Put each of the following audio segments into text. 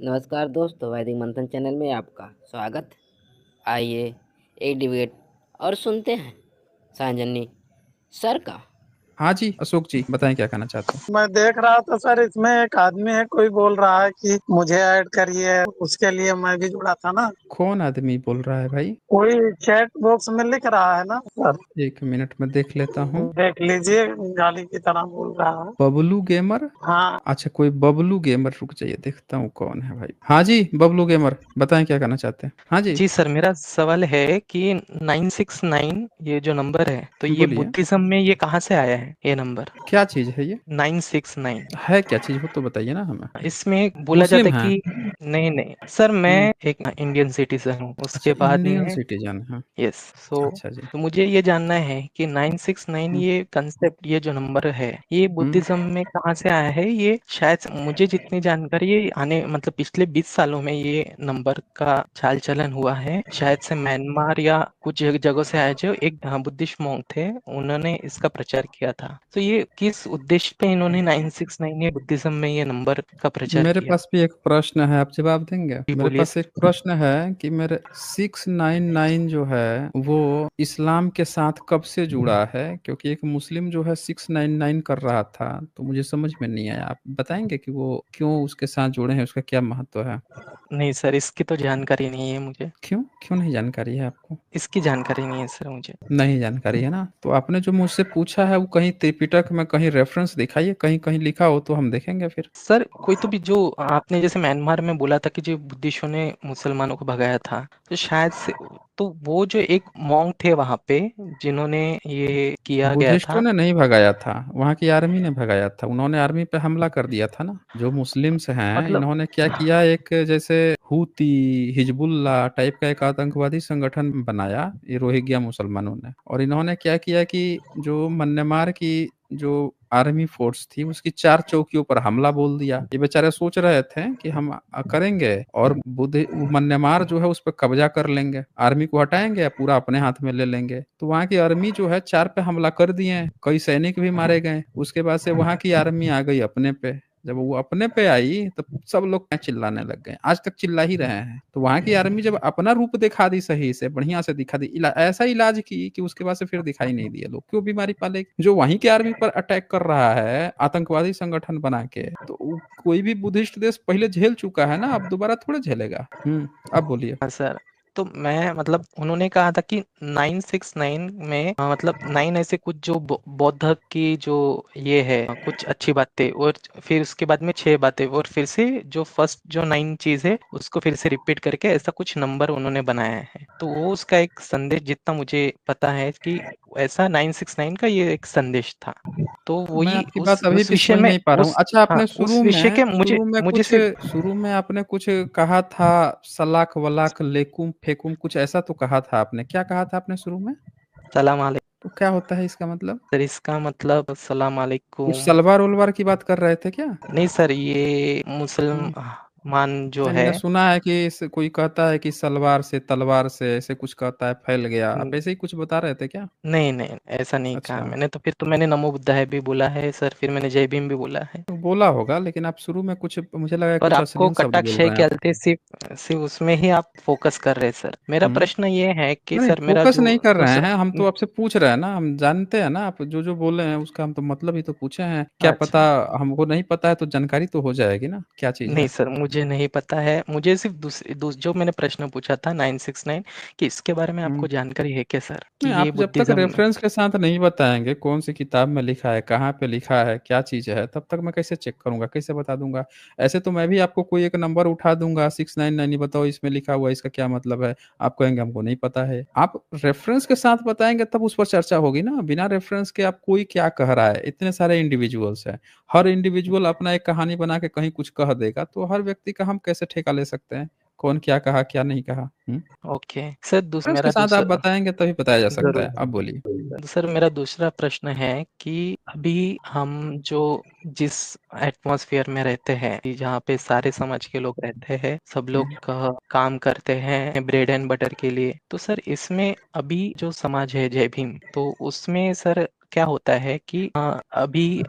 नमस्कार दोस्तों, वैदिक मंथन चैनल में आपका स्वागत। आइए एक डिबेट और सुनते हैं सांजनी सर का। हाँ जी, अशोक जी बताएं क्या कहना चाहते हैं। मैं देख रहा था सर, इसमें एक आदमी है, कोई बोल रहा है कि मुझे ऐड करिए, उसके लिए मैं भी जुड़ा था ना। कौन आदमी बोल रहा है भाई? कोई चैट बॉक्स में लिख रहा है ना सर। 1 मिनट में देख लेता हूँ। देख लीजिए, गाली की तरह बोल रहा है। बबलू गेमर। हाँ अच्छा, कोई बबलू गेमर, रुक जाइए देखता हूँ कौन है भाई। हाँ जी, बबलू गेमर बताएं क्या कहना चाहते हैं। हाँ जी जी सर, मेरा सवाल है कि 969 ये जो नंबर है, तो ये बोलिए, बुद्धिज्म में ये कहाँ से आया है ये नंबर क्या चीज है ये? 969? है क्या चीज, वो तो बताइए ना हमें। इसमें बोला जाता मुस्लिम है है? कि नहीं नहीं सर, हम्म, मैं एक इंडियन सिटीजन हूँ। अच्छा उसके बाद इंडियन में सिटीजन है। यस अच्छा जी। तो मुझे ये जानना है कि 969 हम्म, ये कंसेप्ट, ये जो नंबर है, ये हम्म, बुद्धिज्म में कहाँ से आया है? ये शायद मुझे जितनी जानकारी है, आने मतलब पिछले 20 सालों में ये नंबर का चाल चलन हुआ है। शायद से म्यांमार या कुछ जगहों से आया, जो एक बुद्धिस्ट मॉन्क थे, उन्होंने इसका प्रचार किया था। तो ये किस उद्देश्य पे इन्होंने 969 ये बुद्धिज्म में ये नंबर का प्रचार मेरे किया? पास भी एक प्रश्न है, आप जवाब देंगे? जी मेरे बोलिए पास सर। एक प्रश्न है कि मेरे 699 जो है वो इस्लाम के साथ कब से जुड़ा है? क्योंकि एक मुस्लिम जो है 699 कर रहा था, तो मुझे समझ में नहीं आया। आप बताएंगे कि वो क्यों उसके साथ जुड़े हैं, उसका क्या महत्व है? नहीं सर, इसकी तो जानकारी नहीं है मुझे। क्यों क्यों नहीं जानकारी है आपको? इसकी जानकारी नहीं है सर मुझे। नहीं जानकारी है ना, तो आपने जो मुझसे पूछा है वो कहीं त्रिपिटक में कहीं रेफरेंस दिखाइए, कहीं कहीं लिखा हो तो हम देखेंगे फिर। सर कोई तो भी, जो आपने जैसे म्यांमार में बोला था कि जो बुद्धिस्टों ने मुसलमानों को भगाया था, तो शायद से तो वो जो एक मॉन्क थे वहां पे, जिन्होंने ये किया गया बुद्धिस्टों था। ने नहीं भगाया था, वहाँ की आर्मी ने भगाया था। उन्होंने आर्मी पे हमला कर दिया था ना। जो मुस्लिम्स हैं, मतलब इन्होंने क्या किया, एक जैसे हूती, हिजबुल्ला टाइप का एक आतंकवादी संगठन बनाया, ये रोहिंग्या मुसलमानों ने। और इन्होंने क्या किया कि जो म्यांमार की जो आर्मी फोर्स थी उसकी 4 चौकियों पर हमला बोल दिया। ये बेचारे सोच रहे थे कि हम करेंगे और बुद्ध म्यांमार जो है उस पर कब्जा कर लेंगे, आर्मी को हटाएंगे, पूरा अपने हाथ में ले लेंगे। तो वहां की आर्मी जो है 4 पे हमला कर दिए, कई सैनिक भी मारे गए। उसके बाद से वहां की आर्मी आ गई अपने पे। जब वो अपने पे आई तो सब लोग चिल्लाने लग गए, आज तक चिल्ला ही रहे हैं। तो वहां की आर्मी जब अपना रूप दिखा दी, सही से बढ़िया से दिखा दी, ऐसा इलाज की कि उसके बाद से फिर दिखाई नहीं दिए। लोग क्यों बीमारी पालेगी? जो वहीं के आर्मी पर अटैक कर रहा है आतंकवादी संगठन बना के, तो कोई भी बुद्धिस्ट देश पहले झेल चुका है ना, अब दोबारा थोड़ा झेलेगा। अब बोलिए। हाँ सर, तो मैं मतलब उन्होंने कहा था कि 969 में मतलब 9 ऐसे कुछ जो बौद्ध की जो ये है कुछ अच्छी बातें, और फिर उसके बाद में 6 बातें, और फिर से जो फर्स्ट जो 9 चीज है उसको फिर से रिपीट करके ऐसा कुछ नंबर उन्होंने बनाया है। तो वो उसका एक संदेश, जितना मुझे पता है कि ऐसा 969 का ये एक संदेश था। तो मैं वही आपकी बात अभी उस भी विषय समझ में नहीं पा रहा हूँ। उस अच्छा, हाँ आपने उस विषय के मुझे मुझे सिर्फ शुरू में आपने कुछ कहा था, सलाख वलाख लेकुम फेकुम, कुछ ऐसा तो कहा था आपने। क्या कहा था आपने शुरू में? सलाम अलैकुम। तो क्या होता है इसका मतलब? सर इसका मतलब सलाम कुछ अलैकुम। सलवार उलवार की बात कर रहे थे क्या? नहीं सर, ये हम्म, मुसलमान जो नहीं, है। मैंने सुना है कि कोई कहता है कि सलवार से तलवार से ऐसे कुछ कहता है, फैल गया। आप न- ऐसे ही कुछ बता रहे थे क्या? नहीं नहीं, ऐसा नहीं कहा अच्छा, मैंने। तो फिर तो मैंने नमो बुद्धाय भी बोला है सर, फिर मैंने जय भीम भी बोला है। तो बोला होगा, लेकिन आप शुरू में कुछ, मुझे लगा पर कुछ आपको अश्लील शब्द बोल कटाक्ष है रहे हैं आप। कहते सिर्फ सिर्फ उसमें ही आप फोकस कर रहे हैं सर। मेरा हम्म, प्रश्न ये है कि नहीं सर मेरा फोकस जो नहीं कर रहे दूसरा हैं हम, तो आपसे पूछ रहे हैं ना। हम जानते हैं ना आप जो जो बोले हैं उसका हम तो मतलब ही तो पूछे हैं। क्या पता, अच्छा, हमको नहीं पता है तो जानकारी तो हो जाएगी ना, क्या चीज नहीं है। सर मुझे नहीं पता है। मुझे सिर्फ जो मैंने प्रश्न पूछा था 969, कि इसके बारे में हम्म, आपको जानकारी है क्या सर, कि नहीं, ये आप जब तक बुद्धिज्म। रेफरेंस के साथ नहीं बताएंगे कौन सी किताब में लिखा है, कहाँ पे लिखा है, क्या चीज है, तब तक मैं कैसे चेक करूंगा, कैसे बता दूंगा? ऐसे तो मैं भी आपको कोई एक नंबर उठा दूंगा, 699, बताओ इसमें लिखा हुआ है, इसका क्या मतलब है। आप कहेंगे हमको नहीं पता है। आप रेफरेंस के साथ बताएंगे तब उस पर चर्चा होगी ना। बिना रेफरेंस के आप कोई क्या कह रहा है, इतने सारे इंडिविजुअल्स हैं, हर इंडिविजुअल अपना एक कहानी बना के कहीं कुछ कह देगा, तो हर व्यक्ति का हम कैसे ठेका ले सकते हैं, कौन क्या कहा क्या नहीं कहा। ओके सर, रेफरेंस के मेरा साथ आप दूसरा। बताएंगे तभी बताया जा सकता है। जरूर। अब बोलिए। सर मेरा दूसरा प्रश्न है कि अभी हम जो जिस एटमॉस्फेयर में रहते हैं, कि जहाँ पे सारे समाज के लोग रहते हैं, सब लोग काम करते हैं ब्रेड एंड बटर के लिए, तो सर इसमें अभी जो समाज है जय भीम, तो उसमें सर क्या होता है कि अभी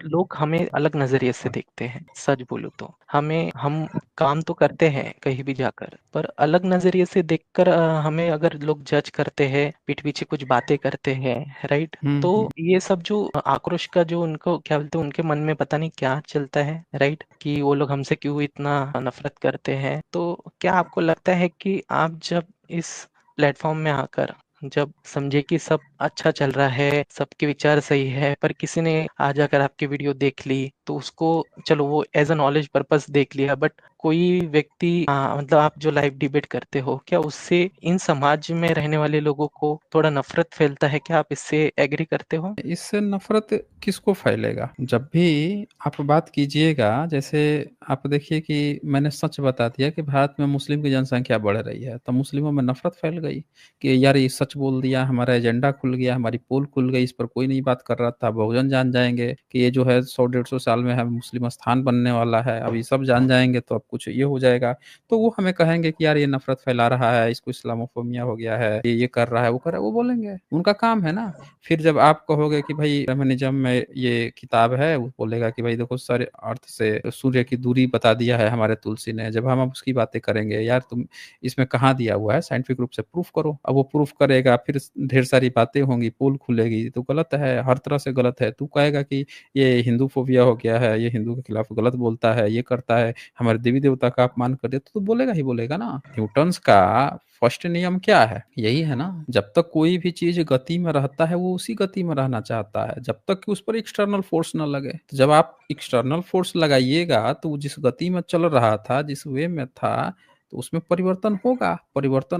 लोग हमें अलग नजरिए से देखते हैं। सच बोलूं तो हम काम तो करते हैं कहीं भी जाकर, पर अलग नजरिए से देखकर हमें अगर लोग जज करते हैं, पीठ पीछे कुछ बातें करते हैं, राइट? तो ये सब जो आक्रोश का जो उनको क्या बोलते हैं, उनके मन में पता नहीं क्या चलता है, राइट? कि वो लोग हमसे क्यों इतना नफरत करते हैं। तो क्या आपको लगता है कि आप जब इस प्लेटफॉर्म में आकर जब समझे कि सब अच्छा चल रहा है, सबके विचार सही है, पर किसी ने आ जाकर आपकी वीडियो देख ली तो उसको चलो वो एज अ नॉलेज पर्पस देख लिया, बट कोई व्यक्ति मतलब आप जो लाइव डिबेट करते हो, क्या उससे इन समाज में रहने वाले लोगों को थोड़ा नफरत फैलता है? क्या आप इससे एग्री करते हो? इससे नफरत किसको फैलेगा? जब भी आप बात कीजिएगा, जैसे आप देखिए कि मैंने सच बता दिया कि भारत में मुस्लिम की जनसंख्या बढ़ रही है, तो मुस्लिमों में नफरत फैल गई कि यार ये सच बोल दिया, हमारा एजेंडा खुल गया, हमारी पोल खुल गई, इस पर कोई नहीं बात कर रहा था। बहुजन जान जाएँगे कि ये जो है 100-150 साल में है मुस्लिम स्थान बनने वाला है, अब ये सब जान जाएँगे तो अब कुछ ये हो जाएगा। तो वो हमें कहेंगे कि यार ये नफरत फैला रहा है, इसको इस्लामोफोबिया हो गया है, ये कर रहा है, वो कर रहा है, वो बोलेंगे, उनका काम है ना। फिर जब आप कहोगे कि भाई फेमिनिज्म में ये किताब है, वो बोलेगा कि भाई देखो सारे अर्थ से सूर्य की दूरी बता दिया है हमारे तुलसी ने। जब हम अब उसकी बातें करेंगे, यार तुम इसमें कहाँ दिया हुआ है, साइंटिफिक रूप से प्रूफ करो। अब वो प्रूफ करेगा, फिर ढेर सारी बातें होंगी, पोल खुलेगी, तो गलत है, हर तरह से गलत है। तू कहेगा कि ये हिंदू फोबिया हो गया है, ये हिंदू के खिलाफ गलत बोलता है, ये करता है, हमारे देवी देवता का अपमान कर दिया, तो तू बोलेगा ही बोलेगा ना। न्यूटन्स का फर्स्ट नियम क्या है? यही है ना, जब तक कोई भी चीज गति में रहता है वो उसी गति में रहना चाहता है, जब तक कि उस पर एक्सटर्नल फोर्स न लगे। तो जब आप एक्सटर्नल फोर्स लगाइएगा तो वो जिस गति में चल रहा था, जिस वे में था, तो उसमें परिवर्तन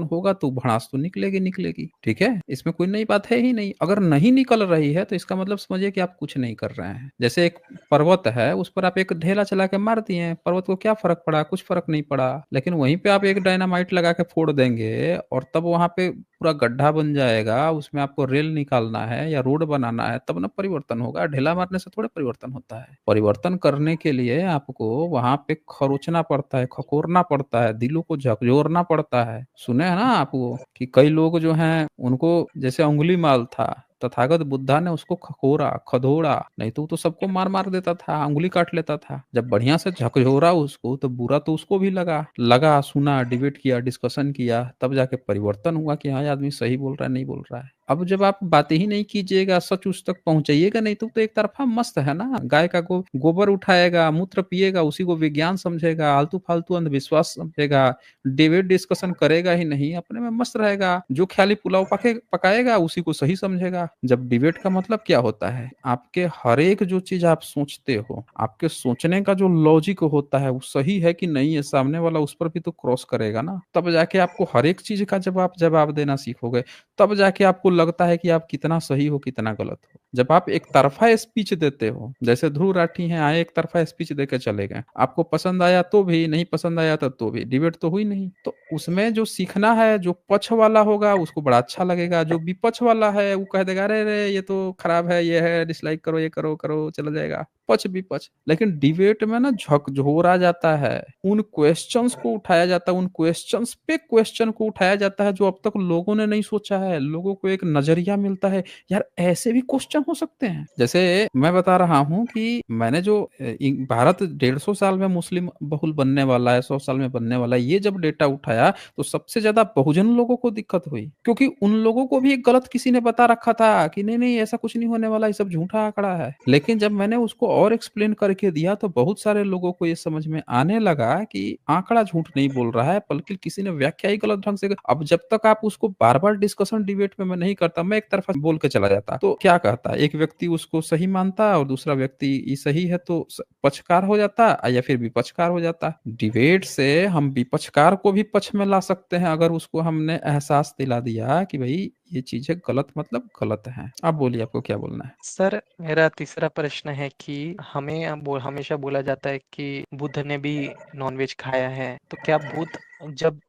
होगा तो भड़ास तो निकलेगी निकलेगी। ठीक है, इसमें कोई नई बात है ही नहीं। अगर नहीं निकल रही है तो इसका मतलब समझिए कि आप कुछ नहीं कर रहे हैं। जैसे एक पर्वत है, उस पर आप एक ढेला चला के मार दिए, पर्वत को क्या फर्क पड़ा? कुछ फर्क नहीं पड़ा। लेकिन वहीं पे आप एक डायनामाइट लगा के फोड़ देंगे और तब वहां पे पूरा गड्ढा बन जाएगा, उसमें आपको रेल निकालना है या रोड बनाना है, तब ना परिवर्तन होगा। ढेला मारने से थोड़े परिवर्तन होता है। परिवर्तन करने के लिए आपको वहां पे खरोचना पड़ता है, खकोरना पड़ता है, दिलों को झकझोरना पड़ता है। सुने हैं ना आप वो कि कई लोग जो हैं उनको जैसे अंगुली माल था, तथागत बुद्धा ने उसको खकोरा, खदोड़ा, नहीं तो वो तो सबको मार मार देता था, अंगुली काट लेता था। जब बढ़िया से झकझोरा उसको, तो बुरा तो उसको भी लगा, सुना, डिबेट किया, डिस्कशन किया, तब जाके परिवर्तन हुआ कि हाँ ये आदमी सही बोल रहा है, नहीं बोल रहा है। अब जब आप बातें ही नहीं कीजिएगा, सच उस तक पहुंचाइएगा नहीं, तो एक तरफा मस्त है ना। गाय का गोबर उठाएगा, मूत्र पिएगा, उसी को विज्ञान समझेगा, आलतू फालतू अंधविश्वास समझेगा, डिबेट डिस्कशन करेगा ही नहीं, अपने में मस्त रहेगा। जो ख्याली पुलाव पकाएगा उसी को सही समझेगा। जब डिबेट का मतलब क्या होता है, आपके हर एक जो चीज आप सोचते हो, आपके सोचने का जो लॉजिक होता है वो सही है कि नहीं है, सामने वाला उस पर भी तो क्रॉस करेगा ना। तब जाके आपको हर एक चीज का जवाब देना सीखोगे। तब जाके आपको लगता है कि आप कितना सही हो, कितना गलत हो। जब आप एक तरफा स्पीच देते हो, जैसे ध्रुव राठी हैं, आए एक तरफा स्पीच देकर चले गए, आपको पसंद आया तो भी, नहीं पसंद आया तो भी, डिबेट तो हुई नहीं। तो उसमें जो सीखना है, जो पक्ष वाला होगा उसको बड़ा अच्छा लगेगा, जो विपक्ष वाला है वो कह देगा अरे अरे ये तो खराब है, ये है, डिसलाइक करो, ये करो करो, चला जाएगा पक्ष विपक्ष। लेकिन डिबेट में ना झकझोरा जाता है, उन क्वेश्चंस को उठाया जाता है, उन क्वेश्चंस पे क्वेश्चन को उठाया जाता है जो अब तक लोगों ने नहीं सोचा है। लोगों को एक नजरिया मिलता है, यार ऐसे भी क्वेश्चन हो सकते हैं। जैसे मैं बता रहा हूं कि मैंने जो भारत 150 साल में मुस्लिम बहुल बनने वाला है, 100 साल में बनने वाला है, ये जब डेटा उठाया तो सबसे ज्यादा बहुजन लोगों को दिक्कत हुई, क्योंकि उन लोगों को भी एक गलत किसी ने बता रखा था कि नहीं नहीं ऐसा कुछ नहीं होने वाला, ये सब झूठा आंकड़ा है। लेकिन जब मैंने उसको और एक्सप्लेन करके दिया तो बहुत सारे लोगों को ये समझ में आने लगा कि आंकड़ा झूठ नहीं बोल रहा है, बल्कि किसी ने व्याख्या ही गलत ढंग से। अब जब तक आप उसको बार बार डिस्कशन डिबेट में मैं नहीं करता, मैं एक तरफा बोल के चला जाता, तो क्या कहता, एक व्यक्ति उसको सही मानता और दूसरा व्यक्ति ये सही है, तो पक्षकार हो जाता या फिर विपक्षकार हो जाता। डिबेट से हम विपक्षकार को भी पक्ष में ला सकते हैं, अगर उसको हमने एहसास दिला दिया कि भाई ये चीजें गलत मतलब गलत है। आप बोलिए, आपको क्या बोलना है? सर, मेरा तीसरा प्रश्न है कि हमेशा बोला जाता है कि बुद्ध ने भी नॉनवेज खाया है, तो क्या बुद्ध जब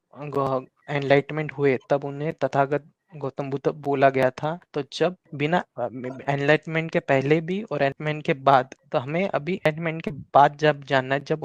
एनलाइटमेंट हुए तब उन्हें तथागत गौतम बुद्ध बोला गया था? तो जब बिना एनलाइटमेंट के पहले भी और एनलाइटमेंट के बाद, तो हमें अभी एनलाइटमेंट के बाद जब जानना है, जब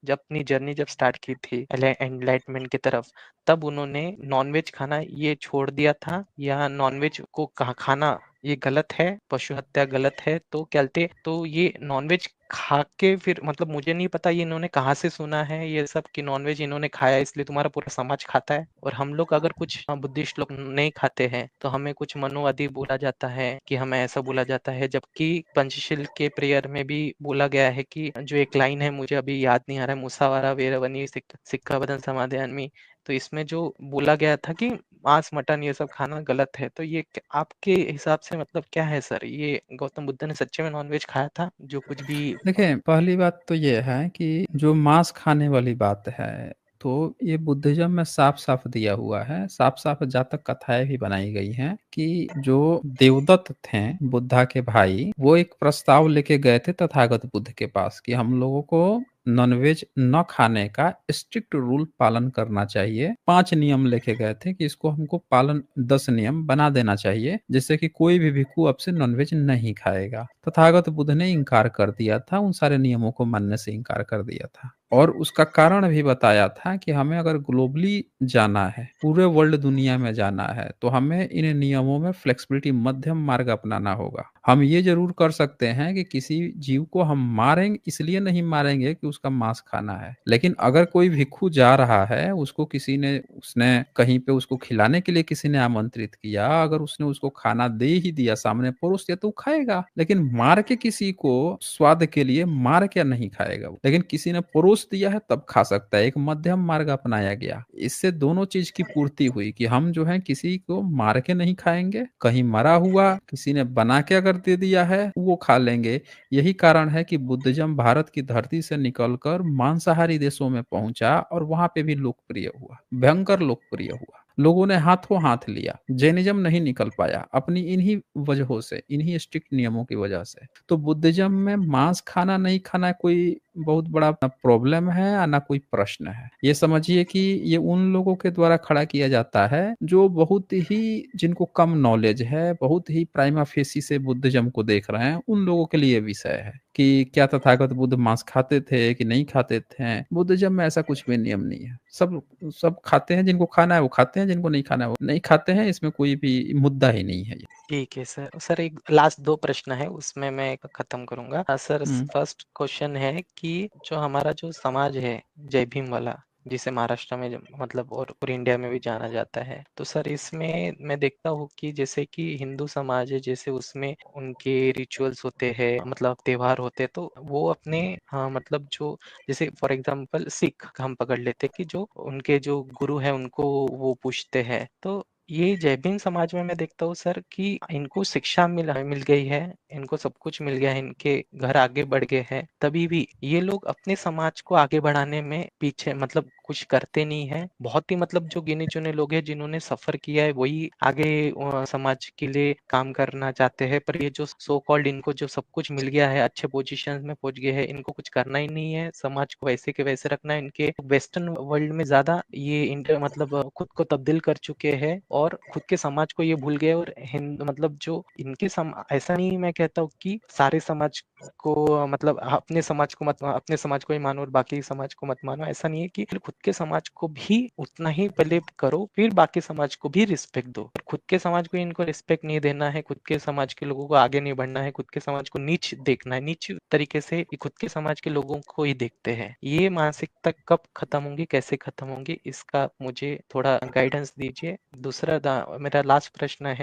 अपनी जर्नी जब स्टार्ट की थी एनलाइटमेंट की तरफ, तब उन्होंने नॉनवेज खाना ये छोड़ दिया था या नॉनवेज को खाना ये गलत है, पशु हत्या गलत है, तो क्या बोलते तो ये नॉनवेज खा के फिर मतलब मुझे नहीं पता ये इन्होंने कहाँ से सुना है ये सब कि नॉनवेज इन्होंने खाया इसलिए तुम्हारा पूरा समाज खाता है। और हम लोग अगर कुछ बुद्धिस्ट लोग नहीं खाते हैं तो हमें कुछ मनोवादी बोला जाता है कि हमें ऐसा बोला जाता है, जबकि पंचशील के प्रेयर में भी बोला गया है कि जो एक लाइन है मुझे अभी याद नहीं आ रहा है, मुसावारा वेरवनी सिक्का बदन समाधान। तो इसमें जो बोला गया था कि मांस मटन ये सब खाना गलत है, तो ये आपके हिसाब से मतलब क्या है सर, ये गौतम बुद्ध ने सच्चे में नॉनवेज खाया था जो कुछ भी? देखिए, पहली बात तो ये है कि जो मांस खाने वाली बात है, तो ये बुद्धिज़्म में साफ-साफ दिया हुआ है, साफ-साफ जातक कथाएँ भी बनाई गई हैं कि जो देवदत्त थे, बुद्धा के भाई, वो एक प्रस्ताव लेके गए थे तथागत बुद्ध के पास कि हम लोगों को नॉनवेज न खाने का स्ट्रिक्ट रूल पालन करना चाहिए। 5 नियम लेके गए थे कि इसको हमको पालन 10 नियम बना देना चाहिए, जिससे कि कोई भी भिक्षु अब से नॉनवेज नहीं खाएगा। तथागत बुद्ध ने इनकार कर दिया था, उन सारे नियमों को मानने से इनकार कर दिया था और उसका कारण भी बताया था कि हमें अगर ग्लोबली जाना है, पूरे वर्ल्ड दुनिया में जाना है, तो हमें इन नियमों में फ्लेक्सिबिलिटी मध्यम मार्ग अपनाना होगा। हम ये ज़रूर कर सकते हैं कि किसी जीव को हम मारेंगे इसलिए नहीं मारेंगे कि उसका मांस खाना है। लेकिन अगर कोई भिक्षु जा रहा है, उसको किसी ने उसने कहीं पे उसको खिलाने के लिए किसी ने आमंत्रित किया, अगर उसने उसको खाना दे ही दिया, सामने परोस दिया तो वो खाएगा। लेकिन मार के किसी को स्वाद के लिए मार के नहीं खाएगा वो। लेकिन किसी ने परोस दिया है तब खा सकता है, एक मध्यम मार्ग अपनाया गया। इससे दोनों चीज़ की पूर्ति हुई कि हम जो है किसी को मार के नहीं खाएँगे, कहीं मरा हुआ किसी ने बना के अगर दे दिया है, वो खा लेंगे। यही कारण है कि बुद्धिज़्म भारत की धरती से निकलकर मांसाहारी देशों में पहुँचा और वहाँ पे भी लोकप्रिय हुआ, भयंकर लोकप्रिय हुआ। लोगों ने हाथों हाथ लिया, जैनिज़्म नहीं निकल पाया अपनी इन्हीं वजहों से, इन्हीं स्ट्रिक्ट नियमों की वजह से। तो बुद्धिज़्म में मांस खाना नहीं खाना कोई बहुत बड़ा ना प्रॉब्लम है और ना कोई प्रश्न है। ये समझिए कि ये उन लोगों के द्वारा खड़ा किया जाता है, जो बहुत ही जिनको कम नॉलेज है, बहुत ही प्राइमा फेसी से बुद्धिज़्म को देख रहे हैं, उन लोगों के लिए विषय है कि क्या तथागत बुद्ध मांस खाते थे कि नहीं खाते थे? बुद्धिज़्म में ऐसा कुछ भी नियम नहीं है। सब सब खाते हैं, जिनको खाना है वो खाते हैं, जिनको नहीं खाना है वो नहीं खाते हैं, इसमें कोई भी मुद्दा ही नहीं है ये। ठीक है सर। सर एक लास्ट 2 प्रश्न है उसमें मैं खत्म करूँगा। सर हुँ। फर्स्ट क्वेश्चन है कि जो हमारा जो समाज है जय भीम वाला, जिसे महाराष्ट्र में मतलब और पूरे इंडिया में भी जाना जाता है। तो सर इसमें मैं देखता हूँ कि जैसे कि हिंदू समाज है, जैसे उसमें उनके रिचुअल्स होते हैं, मतलब त्योहार होते हैं, तो वो अपने मतलब जो जैसे फॉर एग्जांपल सिख हम पकड़ लेते हैं कि जो उनके जो गुरु हैं उनको वो पूजते हैं। तो ये जय भीम समाज में मैं देखता हूँ सर कि इनको शिक्षा मिल गई है, इनको सब कुछ मिल गया है, इनके घर आगे बढ़ गए हैं, तभी भी ये लोग अपने समाज को आगे बढ़ाने में पीछे मतलब कुछ करते नहीं है। बहुत ही मतलब जो गिने चुने लोग हैं जिन्होंने सफर किया है वही आगे समाज के लिए काम करना चाहते हैं, पर ये जो सो कॉल्ड इनको जो सब कुछ मिल गया है, अच्छे पोजीशन में पहुंच गए हैं, इनको कुछ करना ही नहीं है, समाज को वैसे के वैसे रखना है। इनके वेस्टर्न वर्ल्ड में ज्यादा ये इंडिया मतलब खुद को तब्दील कर चुके हैं और खुद के समाज को ये भूल गए। और हिंद मतलब जो इनके ऐसा नहीं मैं कहता हूँ कि सारे समाज को मतलब अपने समाज को मत अपने समाज को ही मानो और बाकी समाज को मत मानो, ऐसा नहीं है कि खुद के समाज को भी उतना ही पहले करो फिर बाकी समाज को भी रिस्पेक्ट दो। खुद के समाज को इनको रिस्पेक्ट नहीं देना है, खुद के समाज के लोगों को आगे नहीं बढ़ना है, खुद के समाज को नीच देखना है, नीच तरीके से ये खुद के समाज के लोगों को ही देखते हैं। ये मानसिकता कब खत्म होंगी, कैसे खत्म होंगी, इसका मुझे थोड़ा गाइडेंस दीजिए। दूसरा मेरा लास्ट प्रश्न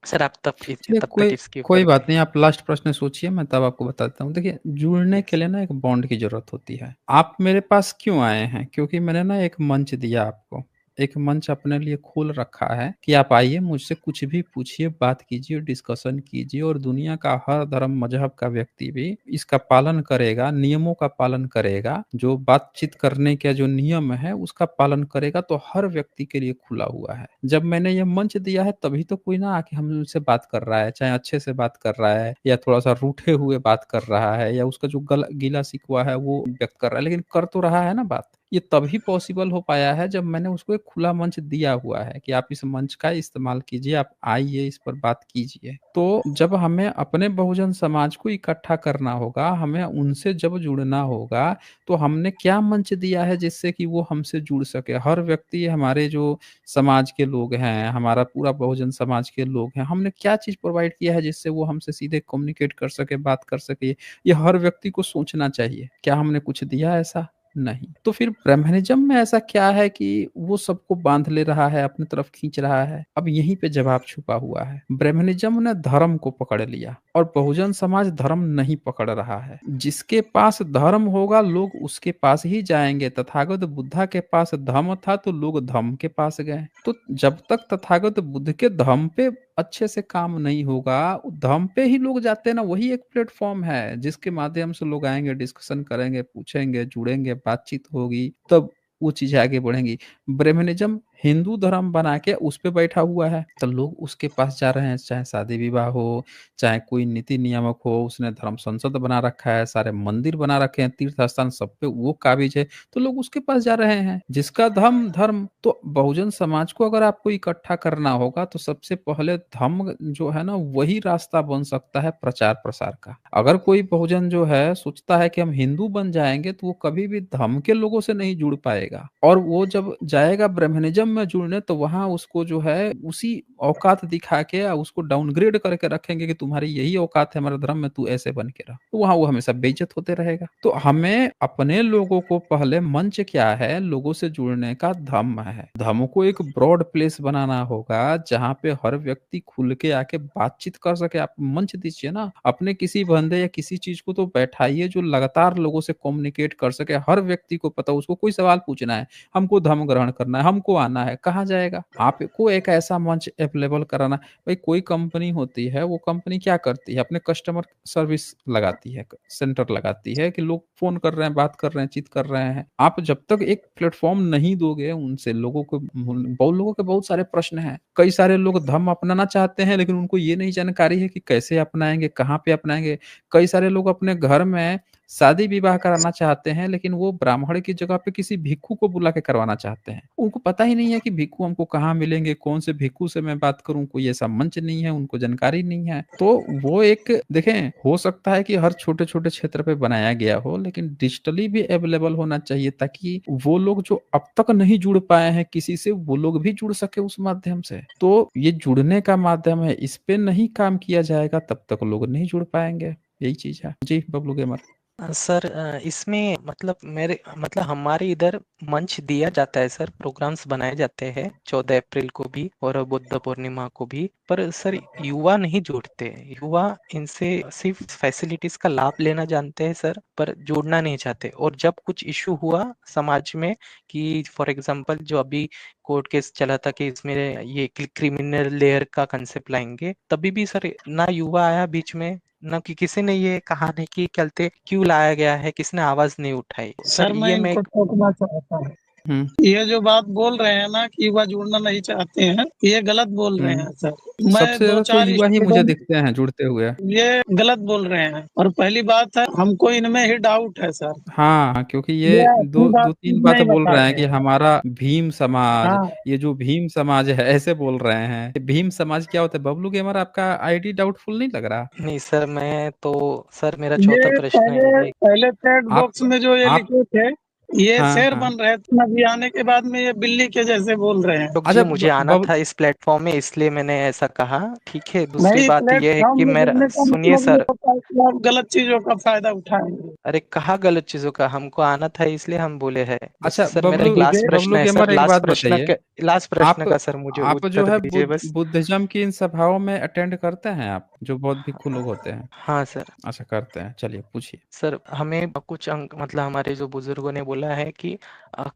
सर, आप चलिए तब तक कोई इसके कोई ऊपर बात नहीं, आप लास्ट प्रश्न सोचिए, मैं तब आपको बताता हूँ। देखिए, जुड़ने यस के लिए ना एक बॉन्ड की ज़रूरत होती है। आप मेरे पास क्यों आए हैं? क्योंकि मैंने ना एक मंच दिया आपको, एक मंच अपने लिए खोल रखा है कि आप आइए, मुझसे कुछ भी पूछिए, बात कीजिए, डिस्कशन कीजिए और दुनिया का हर धर्म मज़हब का व्यक्ति भी इसका पालन करेगा, नियमों का पालन करेगा, जो बातचीत करने का जो नियम है, उसका पालन करेगा, तो हर व्यक्ति के लिए खुला हुआ है। जब मैंने ये मंच दिया है, तभी तो कोई ना आके हमसे बात कर रहा है, चाहे अच्छे से बात कर रहा है या थोड़ा-सा रूठे हुए बात कर रहा है या उसका जो गीला-शिकवा है, वो व्यक्त कर रहा है, लेकिन कर तो रहा है ना बात। ये तभी पॉसिबल हो पाया है जब मैंने उसको एक खुला मंच दिया हुआ है कि आप इस मंच का इस्तेमाल कीजिए, आप आइए, इस पर बात कीजिए। तो जब हमें अपने बहुजन समाज को इकट्ठा करना होगा, हमें उनसे जब जुड़ना होगा, तो हमने क्या मंच दिया है जिससे कि वो हमसे जुड़ सके? हर व्यक्ति हमारे जो समाज के लोग हैं, हमारा पूरा बहुजन समाज के लोग हैं, हमने क्या चीज़ प्रोवाइड किया है जिससे वो हमसे सीधे कम्युनिकेट कर सके, बात कर सके? ये हर व्यक्ति को सोचना चाहिए। क्या हमने कुछ दिया ऐसा? नहीं। तो फिर ब्रह्मनिज़्म में ऐसा क्या है कि वो सबको बाँध ले रहा है, अपनी तरफ खींच रहा है? अब यहीं पे जवाब छुपा हुआ है। ब्रह्मनिज़्म ने धर्म को पकड़ लिया और बहुजन समाज धर्म नहीं पकड़ रहा है। जिसके पास धर्म होगा लोग उसके पास ही जाएँगे। तथागत बुद्धा के पास धम्म था तो लोग धम्म के पास गए। तो जब तक तथागत बुद्ध के धम्म पे अच्छे से काम नहीं होगा, धम्म पे ही लोग जाते हैं ना, वही एक प्लेटफ़ॉर्म है जिसके माध्यम से लोग आएँगे, डिस्कशन करेंगे, पूछेंगे, जुड़ेंगे, बातचीत होगी, तब वो चीज़ें आगे बढ़ेंगी। ब्रह्मनिज़्म हिंदू धर्म बना के उस पे बैठा हुआ है, तो लोग उसके पास जा रहे हैं, चाहे शादी-विवाह हो, चाहे कोई नीति नियामक हो, उसने धर्म संसद बना रखा है, सारे मंदिर बना रखे हैं, तीर्थ स्थान सब पे वो काबिज़ है, तो लोग उसके पास जा रहे हैं। जिसका धर्म तो बहुजन समाज को अगर आपको इकट्ठा करना होगा, तो सबसे पहले धम्म जो है ना, वही रास्ता बन सकता है प्रचार-प्रसार का। अगर कोई बहुजन जो है सोचता है कि हम हिंदू बन जाएँगे, तो वो कभी भी धम्म के लोगों से नहीं जुड़ पाएगा और वो जब जाएगा ब्रह्मनिज़्म में जुड़ने, तो वहाँ उसको जो है उसी औकात दिखा के उसको डाउनग्रेड करके रखेंगे कि तुम्हारी यही औकात है हमारे धर्म में, तू ऐसे बन के रह। तो वहाँ वो हमेशा बेइज्जत होते रहेगा। तो हमें अपने लोगों को पहले मंच क्या है, लोगों से जुड़ने का धम्म है। धम्म को एक ब्रॉड प्लेस बनाना होगा, जहाँ पे हर व्यक्ति खुल के आके बातचीत कर सके। आप मंच दीजिए ना, अपने किसी बंदे या किसी चीज़ को तो बैठाइए जो लगातार लोगों से कम्युनिकेट कर सके। हर व्यक्ति को पता हो, उसको कोई सवाल पूछना है, हमको धर्म ग्रहण करना है, हमको आना है, कहाँ जाएगा? आपको एक ऐसा मंच अवेलेबल कराना। भाई कोई कंपनी होती है, वो कंपनी क्या करती है? अपने कस्टमर सर्विस लगाती है, सेंटर लगाती है कि लोग फ़ोन कर रहे हैं, बात कर रहे हैं, चित कर रहे हैं। आप जब तक एक प्लेटफ़ॉर्म नहीं दोगे उनसे, लोगों को बहुत लोगों के बहुत सारे प्रश्न हैं। कई सारे लोग धर्म अपनाना चाहते हैं, लेकिन उनको ये नहीं जानकारी है कि कैसे अपनाएँगे, कहाँ पे अपनाएँगे। कई सारे लोग अपने घर में शादी-विवाह कराना चाहते हैं, लेकिन वो ब्राह्मण की जगह पे किसी भिक्षु को बुला के करवाना चाहते हैं। उनको पता ही नहीं है कि भिक्षु हमको कहाँ मिलेंगे, कौन से भिक्षु से मैं बात करूँ, कोई ऐसा मंच नहीं है, उनको जानकारी नहीं है। तो वो एक देखें, हो सकता है कि हर छोटे-छोटे क्षेत्र पे बनाया गया हो, लेकिन डिजिटली भी अवेलेबल होना चाहिए ताकि वो लोग जो अब तक नहीं जुड़ पाए हैं किसी से, वो लोग भी जुड़ सके उस माध्यम से। तो ये जुड़ने का माध्यम है, इस पे नहीं काम किया जाएगा तब तक लोग नहीं जुड़ पाएँगे। यही चीज़ है। जी, बबलू गेमर। सर इसमें मतलब मेरे मतलब हमारे इधर मंच दिया जाता है सर, प्रोग्राम्स बनाए जाते हैं 14 अप्रैल को भी और बुद्ध पूर्णिमा को भी, पर सर युवा नहीं जुड़ते। युवा इनसे सिर्फ फैसिलिटीज का लाभ लेना जानते हैं सर, पर जोड़ना नहीं चाहते। और जब कुछ इशू हुआ समाज में कि फॉर एग्जांपल जो अभी कोर्ट केस चला था कि इसमें ये क्रिमिनल लेयर का कंसेप्ट लाएंगे, तभी भी सर ना युवा आया बीच में, ना कि किसी ने ये कहा नहीं कि चलते क्यों लाया गया है, किसने आवाज नहीं उठाई सर सर। मैं ये मैं इनको टोकना चाहता हूँ। हुँ, ये जो बात बोल रहे हैं ना कि युवा जुड़ना नहीं चाहते हैं, ये गलत बोल रहे हुँ। हैं सर। मैं सबसे दो ज़्यादा तो चार युवा ही मुझे स्टूडेंट, दिखते हैं जुड़ते हुए। ये गलत बोल रहे हैं। और पहली बात है, हमको इनमें ही डाउट है सर, हाँ, क्योंकि ये ये अपनी बात 2-3 ठीक बातें नहीं बोल बता रहे हैं रहे कि हैं। हमारा भीम समाज, हाँ, ये जो भीम समाज है ऐसे बोल रहे हैं। भीम समाज क्या होता है? बबलू गेमर आपका आईडी डाउटफुल नहीं लग रहा? नहीं सर, मैं तो सर मेरा चौथा ये प्रश्न पहले ये है। पहले चैट आप बॉक्स में जो ये आप लिखे थे, ये हाँ, शेर हाँ। बन रहे थे, अभी आने के बाद में ये बिल्ली के जैसे बोल रहे हैं। अशोक जी, अच्छा मुझे आना बब था इस प्लेटफॉर्म में, इसलिए मैंने ऐसा कहा। ठीक है, दूसरी नहीं, बात यह है प्लेटफॉर्म कि में मेरा जुड़ने का सुनिए मतलब ये सर। होता है कि आप गलत चीजों का फायदा उठाएंगे। अरे कहा गलत चीजों का, हमको आना था इसलिए हम बोले हैं। बस अच्छा सर मेरा बबलू एक लास्ट मुझे प्रश्न बबलू है सर, गेमर एक बात बताइए, लास्ट प्रश्न आप का सर मुझे आप जो उत्तर है दीजिए बस। बुद्धिज़्म की इन सभाओं में अटेंड करते हैं आप? जो बौद्ध भिक्षु लोग होते हैं? हाँ सर। अच्छा करते हैं, चलिए पूछिए। सर हमें कुछ अंक मतलब हमारे जो बुजुर्गों ने बोला है कि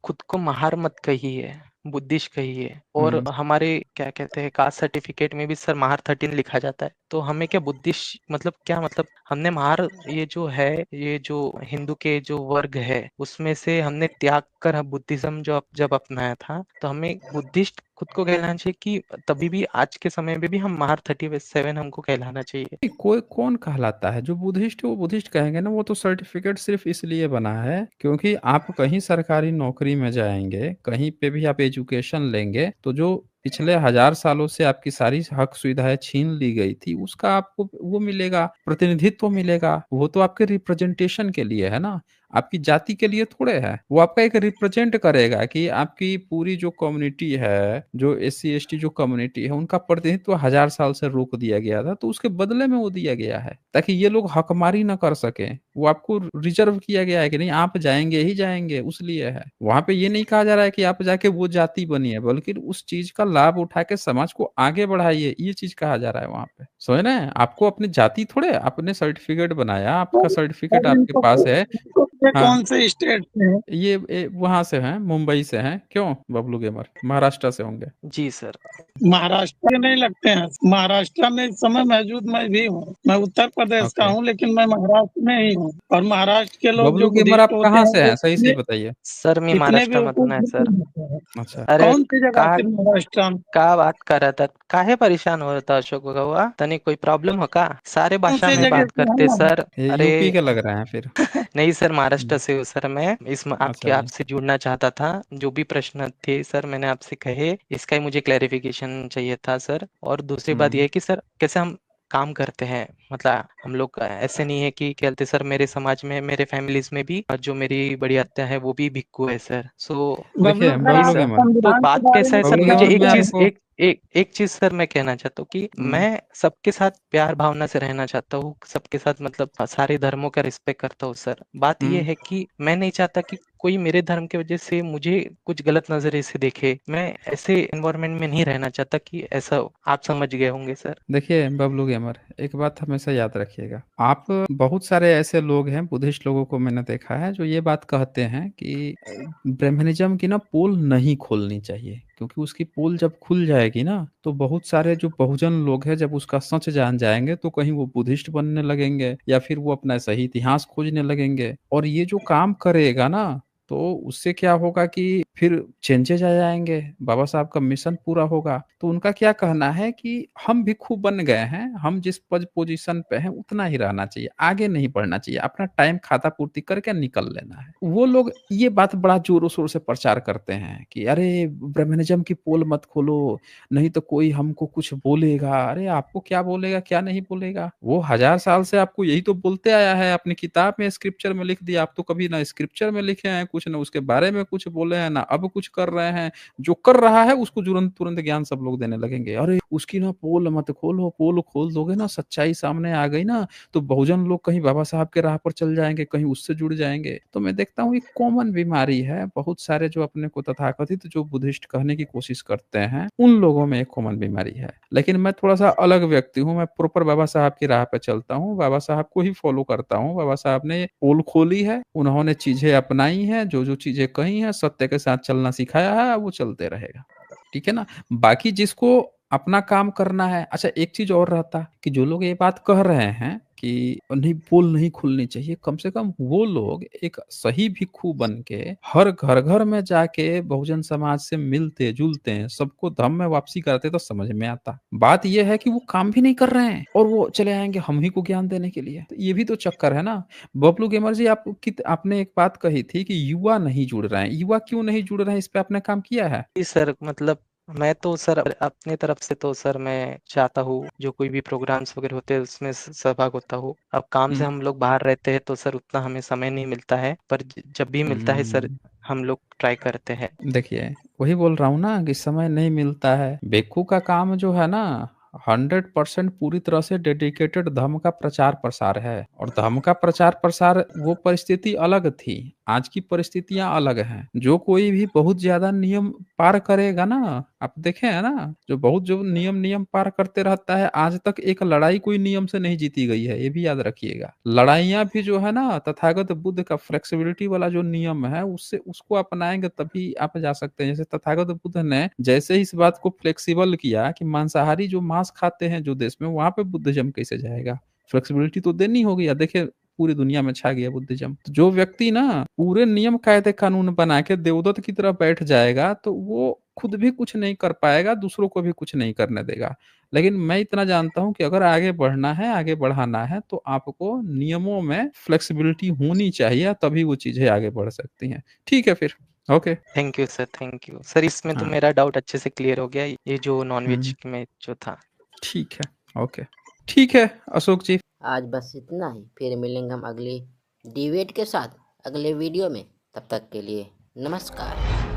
खुद को महार मत कहिए, बुद्धिस्ट कहिए। और हुँ, हमारे क्या क्या कहते हैं, कास्ट सर्टिफिकेट में भी सर महार 13 लिखा जाता है। तो हमें क्या बुद्धिस्ट मतलब क्या मतलब हमने महार ये जो है, ये जो हिंदू के जो वर्ग है उसमें से हमने त्याग कर हम बुद्धिज्म जब अपनाया था, तो हमें बुद्धिस्ट खुद को कहलाना चाहिए कि तभी भी आज के समय में भी हम महार 37 हमको कहलाना चाहिए? नहीं, कोई कौन कहलाता है? जो बुद्धिस्ट है वो बुद्धिस्ट कहेंगे ना। वो तो सर्टिफिकेट सिर्फ इसलिए बना है क्योंकि आप कहीं सरकारी नौकरी में जाएंगे, कहीं पे भी आप एजुकेशन लेंगे, तो जो पिछले 1000 सालों से आपकी सारी हक सुविधाएं छीन ली गई थी, उसका आपको वो मिलेगा, प्रतिनिधित्व मिलेगा। वो तो आपके रिप्रेजेंटेशन के लिए है ना, आपकी जाति के लिए थोड़े है। वो आपका एक रिप्रेजेंट करेगा कि आपकी पूरी जो कम्युनिटी है, जो SC ST जो कम्युनिटी है, उनका प्रतिनिधित्व 1000 साल से रोक दिया गया था, तो उसके बदले में वो दिया गया है ताकि ये लोग हकमारी ना कर सके। वो आपको रिजर्व किया गया है कि नहीं, आप जाएंगे ही जाएंगे, उस लिए है। वहां पे ये नहीं कहा जा रहा है कि आप जाके वो जाति बनिए, बल्कि उस चीज का लाभ उठा के समाज को आगे बढ़ाइए, ये चीज कहा जा रहा है वहां पे। समझ रहे हैं? आपको अपनी जाति थोड़े, आपने सर्टिफिकेट बनाया, आपका सर्टिफिकेट सर आपके पास है। ये हाँ, कौन से स्टेट से है? ये वहां से हैं, मुंबई से हैं। क्यों बबलू गेमर? महाराष्ट्र से होंगे। जी सर। महाराष्ट्र के नहीं लगते हैं। महाराष्ट्र में इस समय मौजूद मैं भी हूँ। मैं उत्तर प्रदेश का ओके, हूँ, लेकिन मैं महाराष्ट्र में ही हूँ। और महाराष्ट्र के लोग बबलू जो गेमर बुद्धिस्ट आप होते कहाँ हैं से वो हैं? सही से बताइए। सर मी इतने महाराष्ट्र बेवकूफ मधून आहे सर। नहीं होते हैं। अच्छा, अरे कौन सी जगह का फिर महाराष्ट्र में? का बात कर रहा था? काहे परेशान हो रहा था अशोक हुआ? तनी कोई प्रॉब्लम हो का? सारे कौन भाषा सी में जगह बात से करते है? सर। ये अरे यूपी के लग रहे हैं फिर। नहीं सर, महाराष्ट्र हम्म, से हूँ सर मैं। अच्छा आपके जी। आपसे जुड़ना चाहता था। जो भी प्रश्न थे सर मैंने आपसे कहे, इसका ही मुझे क्लैरिफिकेशन चाहिए था सर। और दूसरी बात यह हम्म है कि सर कैसे हम काम करते हैं, मतलब हम लोग ऐसे नहीं है कि कहते सर मेरे समाज में, मेरे फैमिलीज में भी जो मेरी बड़ी आत्या है वो भी भिक्खु है सर। सो बबलू देखिए सर, प्लीज बबलू आप सर, गेमर, तो संविधान के बात बारे कैसा में है सर, बबलू कुछ मुझे गेमर एक मैं जानते चीज आपको एक चीज सर मैं कहना चाहता हूँ कि हम्म मैं सबके साथ प्यार भावना से रहना चाहता हूँ, सबके साथ मतलब सारे धर्मों का रिस्पेक्ट करता हूँ सर। बात ये हम्म है कि मैं नहीं चाहता कि कोई मेरे धर्म की वजह से मुझे कुछ गलत नजरिए से देखे। मैं ऐसे एनवायरनमेंट में नहीं रहना चाहता कि ऐसा हो। आप समझ गए होंगे सर। देखिए बबलू गेमर, एक बात हमेशा याद रखिएगा। आप बहुत सारे ऐसे लोग हैं, बुद्धिस्ट लोगों को मैंने देखा है, जो ये बात कहते हैं कि ब्रह्मनिज्म की ना पोल नहीं खोलनी चाहिए, क्योंकि उसकी पोल जब खुल जाएगी ना, तो बहुत सारे जो बहुजन लोग हैं जब उसका सच जान जाएंगे, तो कहीं वो बुद्धिस्ट बनने लगेंगे या फिर वो अपना सही इतिहास खोजने लगेंगे। और ये जो काम करेगा ना, तो उससे क्या होगा कि फिर चेंजेज आ जाएंगे, बाबा साहब का मिशन पूरा होगा। तो उनका क्या कहना है कि हम भिक्षु बन गए हैं, हम जिस पद पोजीशन पे हैं उतना ही रहना चाहिए, आगे नहीं बढ़ना चाहिए, अपना टाइम खाता पूर्ति करके निकल लेना है। वो लोग ये बात बड़ा जोरों शोर से प्रचार करते हैं कि अरे ब्रह्मनिज्म की पोल मत खोलो, नहीं तो कोई हमको कुछ बोलेगा। अरे आपको क्या बोलेगा, क्या नहीं बोलेगा? वो 1000 साल से आपको यही तो बोलते आया है, अपनी किताब में स्क्रिप्चर में लिख दिया। आप तो कभी ना स्क्रिप्चर में लिखे हैं कुछ, ना उसके बारे में कुछ बोले हैं, ना अब कुछ कर रहे हैं। जो कर रहा है उसको तुरंत तुरंत ज्ञान सब लोग देने लगेंगे। अरे उसकी ना पोल मत खोलो, पोल खोल दोगे ना, सच्चाई सामने आ गई ना, तो बहुजन लोग कहीं बाबा साहब के राह पर चल जाएंगे, कहीं उससे जुड़ जाएंगे। तो मैं देखता हूँ ये कॉमन बीमारी है। बहुत सारे जो अपने को तथाकथित जो बुद्धिस्ट कहने की कोशिश करते हैं, उन लोगों में एक कॉमन बीमारी है। लेकिन मैं थोड़ा सा अलग व्यक्ति हूँ, मैं प्रॉपर बाबा साहब की राह पे चलता हूँ, बाबा साहब को ही फॉलो करता हूँ। बाबा साहब ने पोल खोली है, उन्होंने चीजें अपनाई हैं, जो जो चीजें कही हैं, सत्य के साथ चलना सिखाया है, वो चलते रहेगा। ठीक है ना? बाकी जिसको अपना काम करना है। अच्छा, एक चीज और रहता कि जो लोग ये बात कह रहे हैं कि नहीं पोल नहीं खुलनी चाहिए, कम से कम वो लोग एक सही भिक्षु बन के हर घर घर में जाके बहुजन समाज से मिलते जुलते हैं, सबको धर्म में वापसी करते, तो समझ में आता। बात ये है कि वो काम भी नहीं कर रहे हैं और वो चले आएंगे हम ही को ज्ञान देने के लिए। तो ये भी तो चक्कर है ना। बबलू गेमर जी, आपने एक बात कही थी कि युवा नहीं जुड़ रहे हैं। युवा क्यों नहीं जुड़ रहे हैं, इस पे आपने काम किया है? जी सर, मतलब मैं तो सर अपने तरफ से तो सर मैं चाहता हूँ जो कोई भी प्रोग्राम्स वगैरह होते हैं उसमें सहभाग होता हूँ। अब काम से हम्म हम लोग बाहर रहते हैं तो सर उतना हमें समय नहीं मिलता है, पर जब भी मिलता है सर हम्म, हम लोग ट्राई करते हैं। देखिए वही बोल रहा हूँ ना कि समय नहीं मिलता है। भिक्षु का काम जो है ना, 100% पूरी तरह से डेडिकेटेड धर्म का प्रचार प्रसार है। और धर्म का प्रचार प्रसार वो परिस्थिति अलग थी, आज की परिस्थितियां अलग हैं। जो कोई भी बहुत ज्यादा नियम पार करेगा ना, आप देखे है ना, जो नियम नियम पार करते रहता है, आज तक एक लड़ाई कोई नियम से नहीं जीती गई है, ये भी याद रखिएगा। लड़ाइयां भी जो है ना, तथागत बुद्ध का फ्लेक्सिबिलिटी वाला जो नियम है, उससे उसको अपनाएंगे तभी आप जा सकते हैं। जैसे तथागत बुद्ध ने जैसे ही इस बात को फ्लेक्सिबल किया कि मांसाहारी जो मांस खाते हैं जो देश में, वहां पे बुद्धिज्म कैसे जाएगा? फ्लेक्सिबिलिटी तो देनी होगी। या देखिए, पूरी दुनिया में छा गया बुद्धिज्म। तो जो व्यक्ति ना पूरे नियम कायदे कानून बना के देवदत्त की तरह बैठ जाएगा, तो वो खुद भी कुछ नहीं कर पाएगा, दूसरों को भी कुछ नहीं करने देगा। लेकिन मैं इतना जानता हूं कि अगर आगे बढ़ना है, आगे बढ़ाना है, तो आपको नियमों में फ्लेक्सिबिलिटी होनी चाहिए, तभी वो चीजें आगे बढ़ सकती हैं। ठीक है फिर, okay. Thank you sir, thank you sir. इसमें तो हाँ। मेरा डाउट अच्छे से क्लियर हो गया, ये जो नॉनवेज हम्म, में जो था। ठीक है, ओके। ठीक है अशोक जी। आज बस इतना ही, फिर मिलेंगे हम अगली डिबेट के साथ अगले वीडियो में। तब तक के लिए नमस्कार।